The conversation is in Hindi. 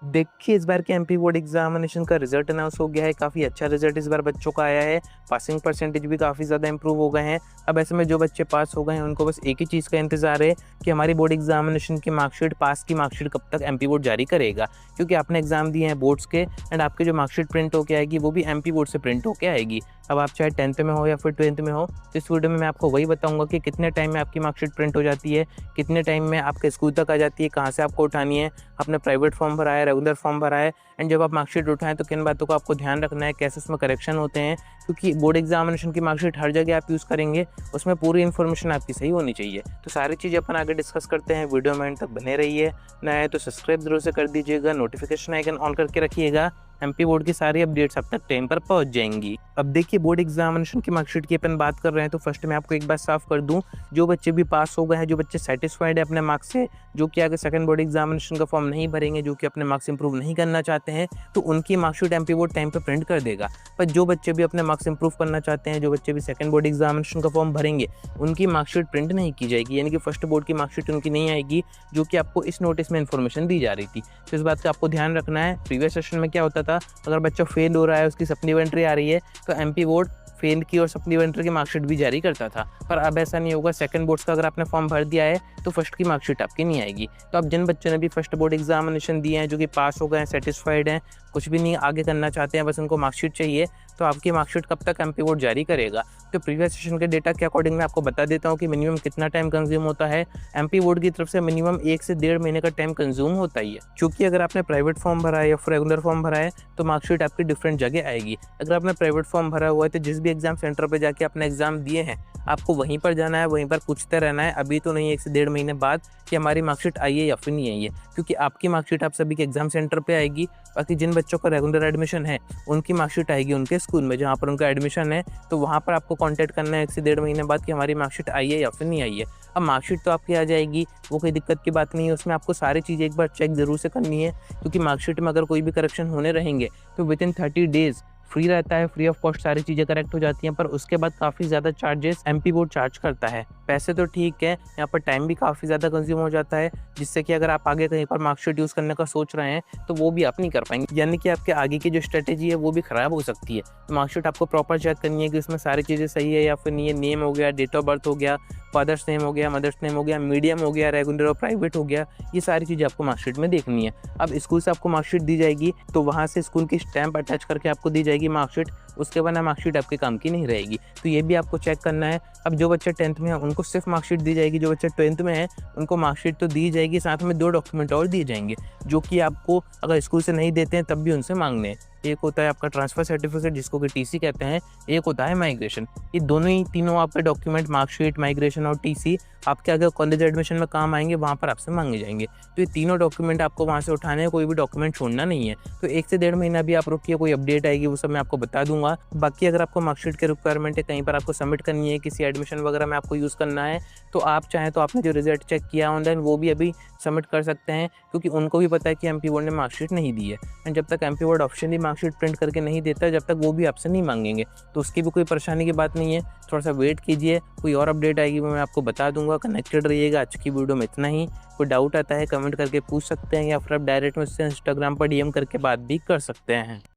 देखिए, इस बार के एमपी बोर्ड एग्जामिनेशन का रिजल्ट अनाउंस हो गया है। काफ़ी अच्छा रिजल्ट इस बार बच्चों का आया है। पासिंग परसेंटेज भी काफ़ी ज़्यादा इंप्रूव हो गए हैं। अब ऐसे में जो बच्चे पास हो गए हैं उनको बस एक ही चीज़ का इंतज़ार है कि हमारी बोर्ड एग्जामिनेशन की मार्कशीट, पास की मार्कशीट कब तक एमपी बोर्ड जारी करेगा। क्योंकि आपने एग्ज़ाम दिए हैं बोर्ड्स के एंड आपकी जो मार्कशीट प्रिंट होके आएगी वो भी एमपी बोर्ड से प्रिंट होके आएगी। अब आप चाहे 10th में हो या फिर 12th में हो, तो इस वीडियो में मैं आपको वही बताऊँगा कि कितने टाइम में आपकी मार्कशीट प्रिंट हो जाती है, कितने टाइम में आपके स्कूल तक आ जाती है, कहाँ से आपको उठानी है, आपने प्राइवेट फॉर्म भरा है, रेगुलर फॉर्म भरा है एंड जब आप मार्कशीट उठाएँ तो किन बातों का आपको ध्यान रखना है, कैसे उसमें करेक्शन होते हैं। क्योंकि बोर्ड एग्जामिनेशन की मार्कशीट हर जगह आप यूज़ करेंगे, उसमें पूरी इन्फॉर्मेशन आपकी सही होनी चाहिए। तो सारी चीज़ें अपन आगे डिस्कस करते हैं, वीडियो में एंड तक बने रहिए। नया है तो सब्सक्राइब जरूर से कर दीजिएगा, नोटिफिकेशन आइकन ऑन करके रखिएगा। एमपी बोर्ड की सारी अपडेट्स अब तक टाइम पर पहुंच जाएंगी। अब देखिए, बोर्ड एग्जामिनेशन की मार्कशीट की अपन बात कर रहे हैं तो फर्स्ट मैं आपको एक बात साफ कर दूं, जो बच्चे भी पास हो गए हैं, जो बच्चे सेटिस्फाइड है अपने मार्क्स से, जो कि आगे सेकंड बोर्ड एग्जामिनेशन का फॉर्म नहीं भरेंगे, जो कि अपने मार्क्स इंप्रूव नहीं करना चाहते हैं, तो उनकी मार्कशीट एमपी बोर्ड टाइम पर प्रिंट कर देगा। पर जो बच्चे भी अपने मार्क्स इंप्रूव करना चाहते हैं, जो बच्चे भी सेकंड बोर्ड एग्जामिनेशन का फॉर्म भरेंगे, उनकी मार्कशीट प्रिंट नहीं की जाएगी, यानी कि फर्स्ट बोर्ड की मार्कशीट उनकी नहीं आएगी, जो कि आपको इस नोटिस में इन्फॉर्मेशन दी जा रही थी। तो इस बात का आपको ध्यान रखना है। प्रीवियस सेशन में क्या होता था, अगर बच्चा फेल हो रहा है, उसकी सप्लीमेंट्री आ रही है, तो एमपी बोर्ड फेल की और सप्लीमेंट्री की मार्कशीट भी जारी करता था। पर अब ऐसा नहीं होगा। सेकंड बोर्ड्स का अगर आपने फॉर्म भर दिया है तो फर्स्ट की मार्कशीट आपकी नहीं आएगी। तो अब जिन बच्चों ने भी फर्स्ट बोर्ड एग्जामिनेशन दिए हैं, जो कि पास हो गए हैं, सेटिस्फाइड हैं, कुछ भी नहीं आगे करना चाहते हैं, बस उनको मार्कशीट चाहिए, तो आपकी मार्कशीट कब तक एमपी बोर्ड जारी करेगा। तो प्रीवियस सेशन के डेटा के अकॉर्डिंग मैं आपको बता देता हूँ कि मिनिमम कितना टाइम कंज्यूम होता है। एमपी बोर्ड की तरफ से मिनिमम 1 से 1.5 महीने का टाइम कंज्यूम होता ही है। क्योंकि अगर आपने प्राइवेट फॉर्म भरा है या फिर रेगुलर फॉर्म भरा है तो मार्कशीट आपकी डिफरेंट जगह आएगी। अगर आपने प्राइवेट फॉर्म भरा हुआ है तो जिस भी एग्जाम सेंटर पर जाके आपने एग्जाम दिए हैं, आपको वहीं पर जाना है, वहीं पर पूछते रहना है। अभी तो नहीं, 1 से 1.5 महीने बाद कि हमारी मार्कशीट आई है या फिर नहीं आई है। क्योंकि आपकी मार्कशीट आप सभी के एग्जाम सेंटर पे आएगी। बाकी जिन बच्चों का रेगुलर एडमिशन है उनकी मार्कशीट आएगी उनके स्कूल में जहाँ पर उनका एडमिशन है, तो वहाँ पर आपको कांटेक्ट करना है 1 से 1.5 महीने बाद कि हमारी मार्कशीट आई है या फिर नहीं आई है। अब मार्कशीट तो आपकी आ जाएगी, वो कोई दिक्कत की बात नहीं है। उसमें आपको सारी चीज़ें एक बार चेक ज़रूर से करनी है, क्योंकि मार्कशीट में अगर कोई भी करेक्शन होने रहेंगे तो विदिन 30 डेज़ फ्री रहता है, फ्री ऑफ कॉस्ट सारी चीज़ें करेक्ट हो जाती हैं। पर उसके बाद काफ़ी ज़्यादा चार्जेस एमपी बोर्ड चार्ज करता है। पैसे तो ठीक है, यहाँ पर टाइम भी काफ़ी ज़्यादा कंज्यूम हो जाता है, जिससे कि अगर आप आगे कहीं पर मार्कशीट यूज़ करने का सोच रहे हैं तो वो भी आप नहीं कर पाएंगे, यानी कि आपके आगे की जो स्ट्रेटेजी है वो भी ख़राब हो सकती है। तो मार्कशीट आपको प्रॉपर चेक करनी है कि उसमें सारी चीज़ें सही है या फिर नहीं है। नेम हो गया, डेट ऑफ बर्थ हो गया, फादर्स नेम हो गया, मदर्स नेम हो गया, मीडियम हो गया, रेगुलर और प्राइवेट हो गया, ये सारी चीज़ें आपको मार्कशीट में देखनी है। अब स्कूल से आपको मार्कशीट दी जाएगी तो वहाँ से स्कूल की स्टैंप अटैच करके आपको दी जाएगी मार्कशीट। उसके बाद मार्कशीट आपके काम की नहीं रहेगी, तो ये भी आपको चेक करना है। अब जो बच्चे 10th में है उनको सिर्फ मार्कशीट दी जाएगी, जो बच्चे 12th में है उनको मार्कशीट तो दी जाएगी, साथ में 2 डॉक्यूमेंट और दिए जाएंगे, जो कि आपको अगर स्कूल से नहीं देते हैं तब भी उनसे मांगने हैं। एक होता है आपका ट्रांसफर सर्टिफिकेट, जिसको कि टीसी कहते हैं, एक होता है माइग्रेशन। ये दोनों ही तीनों आपके डॉक्यूमेंट, मार्कशीट, माइग्रेशन और टीसी, आपके अगर कॉलेज एडमिशन में काम आएंगे, वहाँ पर आपसे मांगे जाएंगे। तो ये तीनों डॉक्यूमेंट आपको वहाँ से उठाने हैं, कोई भी डॉक्यूमेंट छोड़ना नहीं है। तो 1 से 1.5 महीना भी आप रुकिए, कोई अपडेट आएगी वो सब मैं आपको बता दूंगा। बाकी अगर आपको मार्कशीट की रिक्वायरमेंट है, कहीं पर आपको सबमिट करनी है, किसी एडमिशन वगैरह में आपको यूज़ करना है, तो आप चाहें तो आपने जो रिजल्ट चेक किया ऑनलाइन वो भी अभी सबमिट कर सकते हैं, क्योंकि उनको भी पता है कि एमपी बोर्ड ने मार्कशीट नहीं दी है। एंड जब तक MP board optionally marksheet print करके नहीं देता, जब तक वो भी आपसे नहीं मांगेंगे, तो उसकी भी कोई परेशानी की बात नहीं है। थोड़ा सा वेट कीजिए, कोई और अपडेट आएगी वो मैं आपको बता दूंगा। कनेक्टेड रहिएगा। आज की वीडियो में इतना ही। कोई डाउट आता है कमेंट करके पूछ सकते हैं, या फिर आप डायरेक्ट मुझसे इंस्टाग्राम पर डीएम करके बात भी कर सकते हैं।